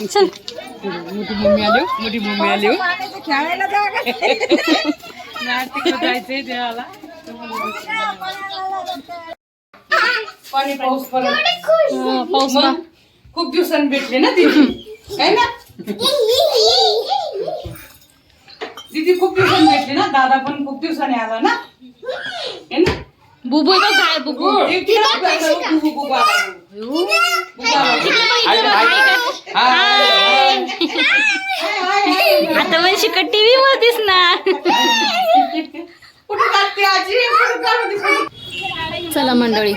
चल मोठी मम्मी आली खेळायला जायचंय देवाला पाणी पाऊस पाऊस खूप दिवसांनी भेटले ना दीदी काय ना दीदी खूप दिवसांनी भेटले ना दादा पण खूप दिवसांनी आला ना है ना बुबू का काय बुबू बुबू आता म्हणजे का टीव्ही वर दिसणार. चला मंडळी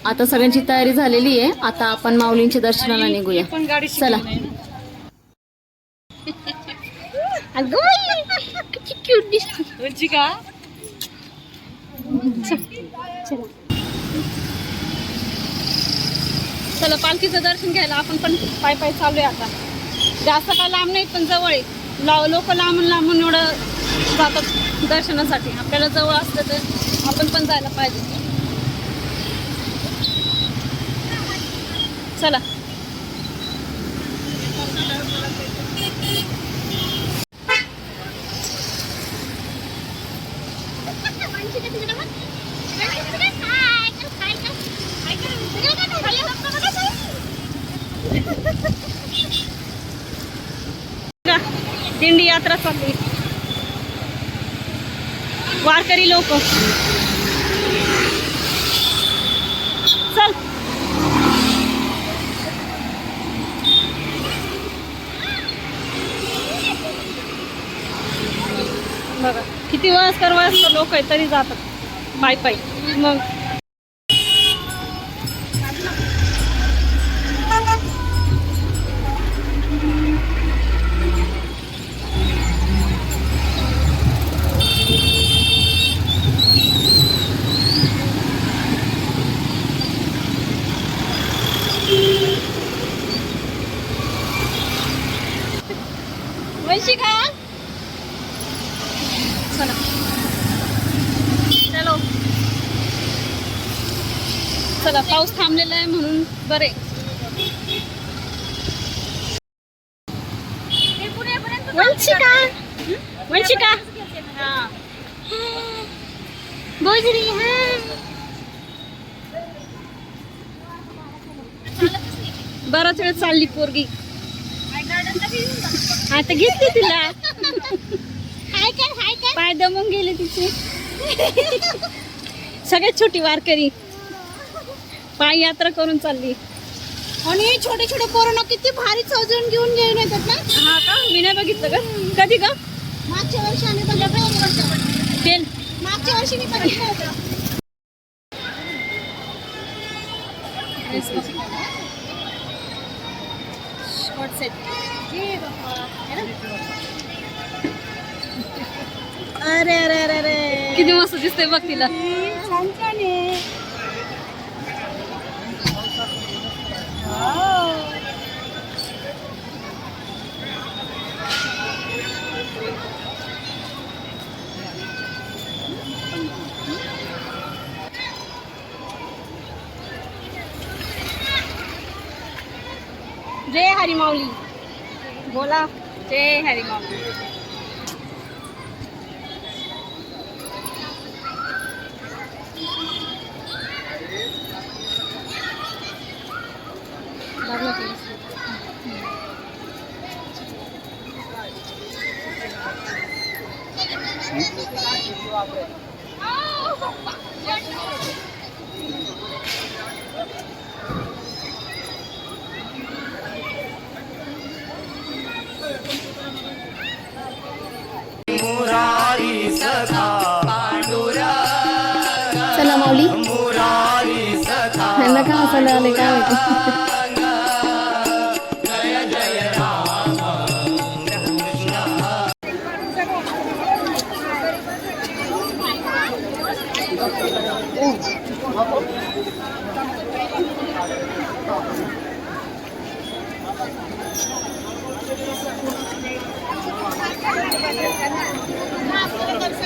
आता सगळ्यांची तयारी झालेली आहे. आता आपण माऊलींच्या दर्शनाला निघूया. चला क्यूट दिसते का चला पालखीचं दर्शन घ्यायला आपण पण पाय पाय चालूया. आता जास्त काय लांब नाही पण जवळ आहे. लोक लांबून लांबून एवढं जातात दर्शनासाठी. आपल्याला जवळ असलं तर आपण पण जायला पाहिजे. चला दिंडी यात्रा चालली. वारकरी लोक चल बघा किती वयस्कर लोक आहे तरी जातात पाय पाय. मग वंशिका चला चलो चला पाऊस थांबलेला आहे म्हणून बरे. वंशिका वंशिका गोजरी बराच वेळ चालली पोरगी. आता घेतली तिला पाय दमून गेले तिचे. सगळ्यात छोटी वारकरी पाय यात्रा करून चालली. आणि छोटे छोटे पोरांना किती भारी सजून घेऊन येतात ना. हा का मी नाही बघितलं का कधी का मागच्या वर्षी आम्ही बघितलं. तेल मागच्या वर्षी मी बघितलं होतं. अरे अरे अरे अरे किती मस्त दिसतंय बघ तिला. जय हरी माऊली बोला. जय हरी माऊली. चला माऊली यांना का हसायला आले काय माहिती.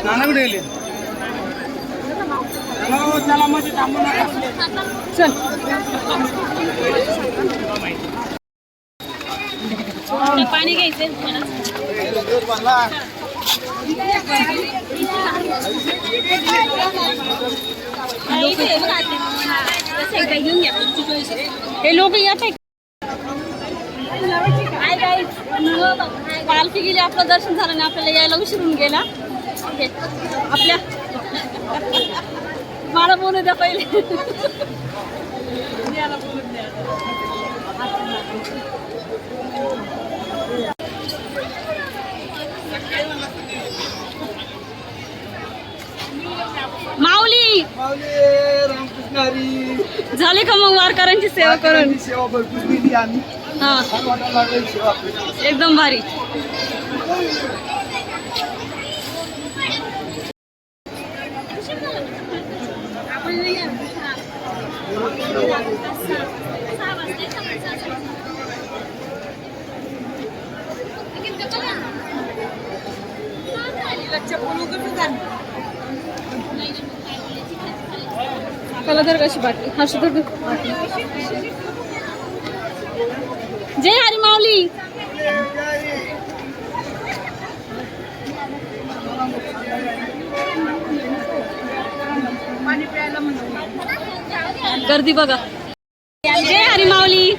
नाना कुठे गेले. चल ते पाणी घ्यायचंय हे लोक येत आहे. पालखी गेली, आपलं दर्शन झालं नाही, आपल्याला यायला उशीरून गेला. आपल्या मला बोलू द्या पहिले. माऊली झाले का मग वारकऱ्यांची सेवा करून? सेवा भरपूर केली आम्ही. हा एकदम भारी. कलाधर कशी बाटली हर्षधर बाटली. जय हरी माऊली. गर्दी बघा. जय हरी माऊली.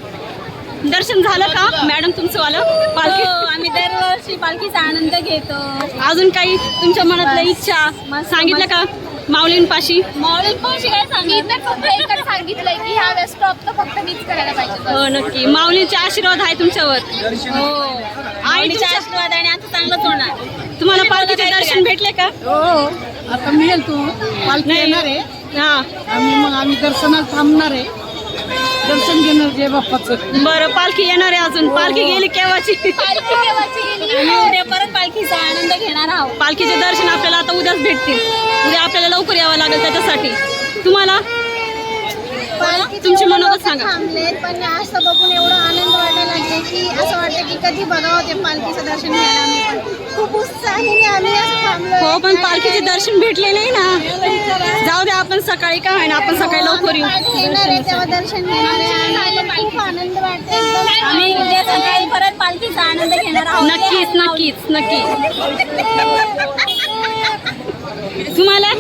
दर्शन झालं का मॅडम तुमचं वालं पालखी? आम्ही दरवर्षी पालखीचा आनंद घेतो. अजून काही तुमच्या मनातल्या इच्छा सांगितलं का माऊलींपाशी? माऊलींपाशी काय सांगितलं? फक्त एकच सांगितलंय की ह्या वेळेस स्टॉप तर फक्त मीच करायला पाहिजे. हो नक्की. माऊलींचे आशीर्वाद आहे तुमच्यावर. हो आईच्या आशीर्वाद आणि आता चांगलंच होणार. तुम्हाला पालखीचे दर्शन भेटले का? हो आता मिळेल तू पालखी येणार आहे. हा आम्ही दर्शनाला थांबणार आहे. दर्शन घेणार जय बाप्पाचं. बरं पालखी येणार आहे अजून. पालखी गेली केव्हाची? पालखी केव्हाची गेली? आम्ही उद्या परत पालखीचा आनंद घेणार आहोत. पालखीचे दर्शन आपल्याला आता उद्याच भेटतील. उद्या आपल्याला लवकर यावं लागेल त्याच्यासाठी. तुम्हाला तुमची मनोगत सांगा. थांबलेत पण असं बघून एवढा आनंद वाटायला लागले की असं वाटतं की कधी बघावं ते पालखीचं दर्शन घ्यायला. आम्ही पण खूप उत्साहीने आम्ही असं थांबलो. हो पण पालखीचे दर्शन भेटले नाही ना. जाऊ द्या आपण सकाळी का आहे ना आपण सकाळी लवकर येऊ. येणार आहे तेव्हा दर्शन घेणार आहे आणि खूप आनंद वाटतो एकदम. आम्ही उद्या सकाळी परत पालखीचा आनंद घेणार आहोत. नक्कीच नक्कीच नक्की. तुम्हाला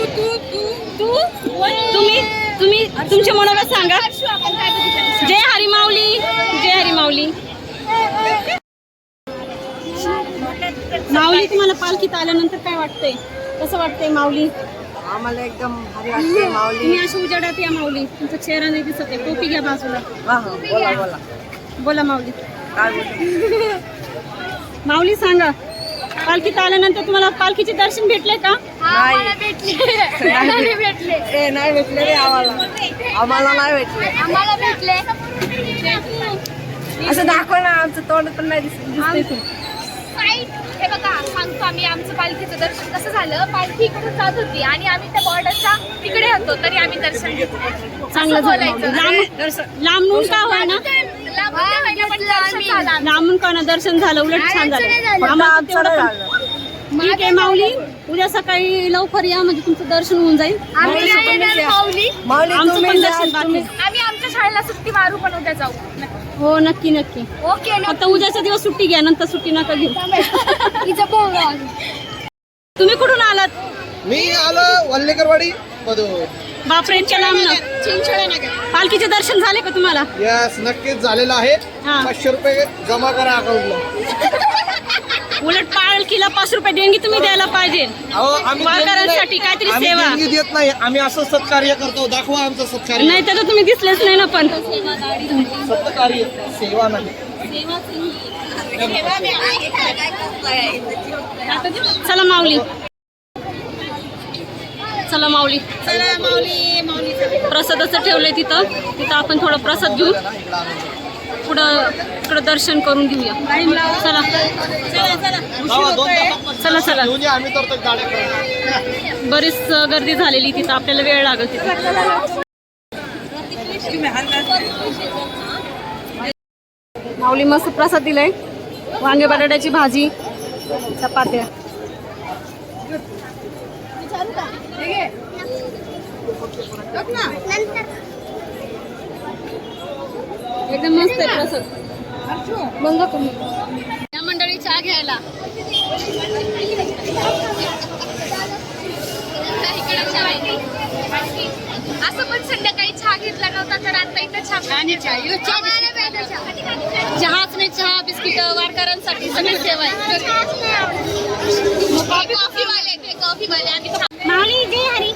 तुम्ही तुम्ही तुमचे मनोगत सांगा. जय हरी माऊली. जय हरी माऊली. माऊली तुम्हाला पालखीत आल्यानंतर काय वाटतंय? कसं वाटतंय माऊली? आम्हाला एकदम भारी वाटते माऊली. तुम्ही अशी उजाडात या माऊली. तुमचा चेहरा नाही दिसत आहे. टोपी घ्या बाजूला. बोला बोला बोला माऊली. काय बोलतो? माऊली सांगा पालखीत आल्यानंतर तुम्हाला पालखीचे दर्शन भेटले का? आम्हाला भेटले. नाही भेटले. नाही भेटले रे आम्हाला नाही भेटले. आम्हाला भेटले. असं दाखव ना. आमचं तोंड पण नाही दिसते. हे बघा सांगतो आम्ही आमचं पालखीचं दर्शन कसं झालं. पालखी इकडून जात होती आणि आम्ही त्या बॉर्डरच्या तिकडे होतो तरी आम्ही दर्शन घेतलं. चांगलं झालं. लांबून का होय ना. लांबून का ना दर्शन झालं. उलट छान झालं. आम्हाला तेवढं पण ठीक आहे माऊली. उद्या सकाळी लवकर या म्हणजे तुमचं दर्शन होऊन जाईल. आमचं पण दर्शन बाकी. आम्ही आमच्या शाळेला सुट्टी मारू पण उद्या जाऊ. हो नक्की नक्की. ओके फक्त उद्याचा दिवस सुट्टी घ्या नंतर सुट्टी नका घेऊ. तुम्ही कुठून आलात? मी आलो वल्लेकरवाडी मधून. बापरे इतक्या लांबनं. पालखीचे दर्शन झाले का तुम्हाला? यस नक्कीच झालेलं आहे. हा. 500 रुपये जमा करा अकाउंटला. उलट पालखीला 5 रुपये देणगी तुम्ही द्यायला पाहिजे. आम्ही वारकऱ्यांसाठी काहीतरी आम्ही सेवा. देणगी देत नाही. आम्ही असं सत्कार्य करतो. दाखवा आमचं सत्कार्य. नाही तर तुम्ही दिसलेच नाही ना. पण सत्कार्य सेवा नाही. चला माऊली. चला माऊली. प्रसादाचं ठेवलंय तिथं. तिथं आपण थोडं प्रसाद घेऊ. पुढं दर्शन करून घेऊया. चला चला चला. आम्ही तर गाड्या करतो. बरीच गर्दी झालेली तिथं. आपल्याला वेळ लागेल तिथं. माऊली मस्त प्रसाद दिलाय. वांगे बटाट्याची भाजी, चपात्या. एकदम मस्त आहे प्रसाद. बघा तुम्ही या मंडळी चहा घ्यायला इकडे चहा आहे. असं पण संध्याकाळी चहा घेतला नव्हता तर आता इथं चहाच नाही, चहा बिस्किट वारकऱ्यांसाठी सगळी सेवा आहे. कॉफीवाले ते कॉफीवाले आम्ही माऊली जय हरी.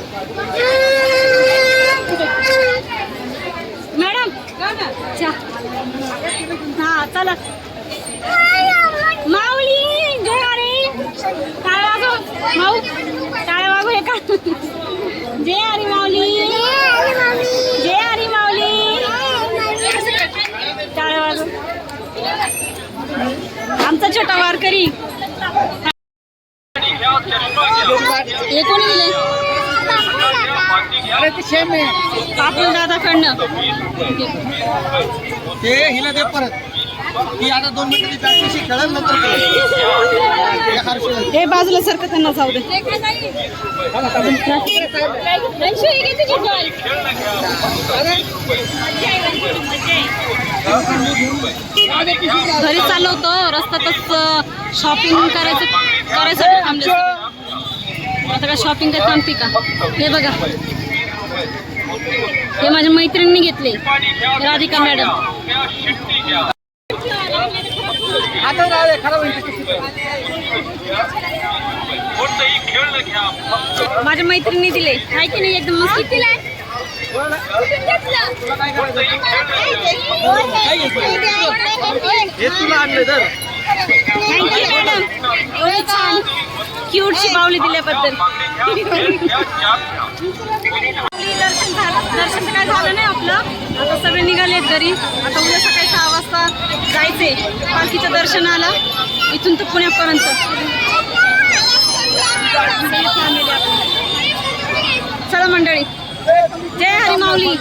मॅडम चहा. हा चला माऊली जय हरी. टाळ्या वाजव माऊ, टाळ्या वाजव हे का. जय हरी माऊली, जय हरी माऊली. टाळ्या वाजव. आमचा छोटा वारकरी. हे कोणी दिले? पापड दादाकडनं. ते हिला दे परत. ती आता 2 मिनिटाची प्रॅक्टिस खेळेल नंतर हे बाजूला सारखं त्यांना जाऊ दे. घरी चाललो होतो, रस्त्यातच शॉपिंग करायसाठी थांबले. आता काय शॉपिंग काय थांबते का? हे बघा, हे माझ्या मैत्रिणींनी घेतले, राधिका मॅडम. माझ्या मैत्रिणींनी दिले, आहे की नाही? एकदम मस्त. हे तुला आणलं तर थँक्यू मॅडम, एवढी छान क्यूटची बावली दिल्याबद्दल. दर्शन काय झालं नाही आपलं. आता सगळे निघालेत घरी. आता उद्या सकाळी 6 वाजता जायचे पालखीच्या दर्शनाला, इथून तर पुण्यापर्यंत. चला मंडळी, जय हरी माऊली.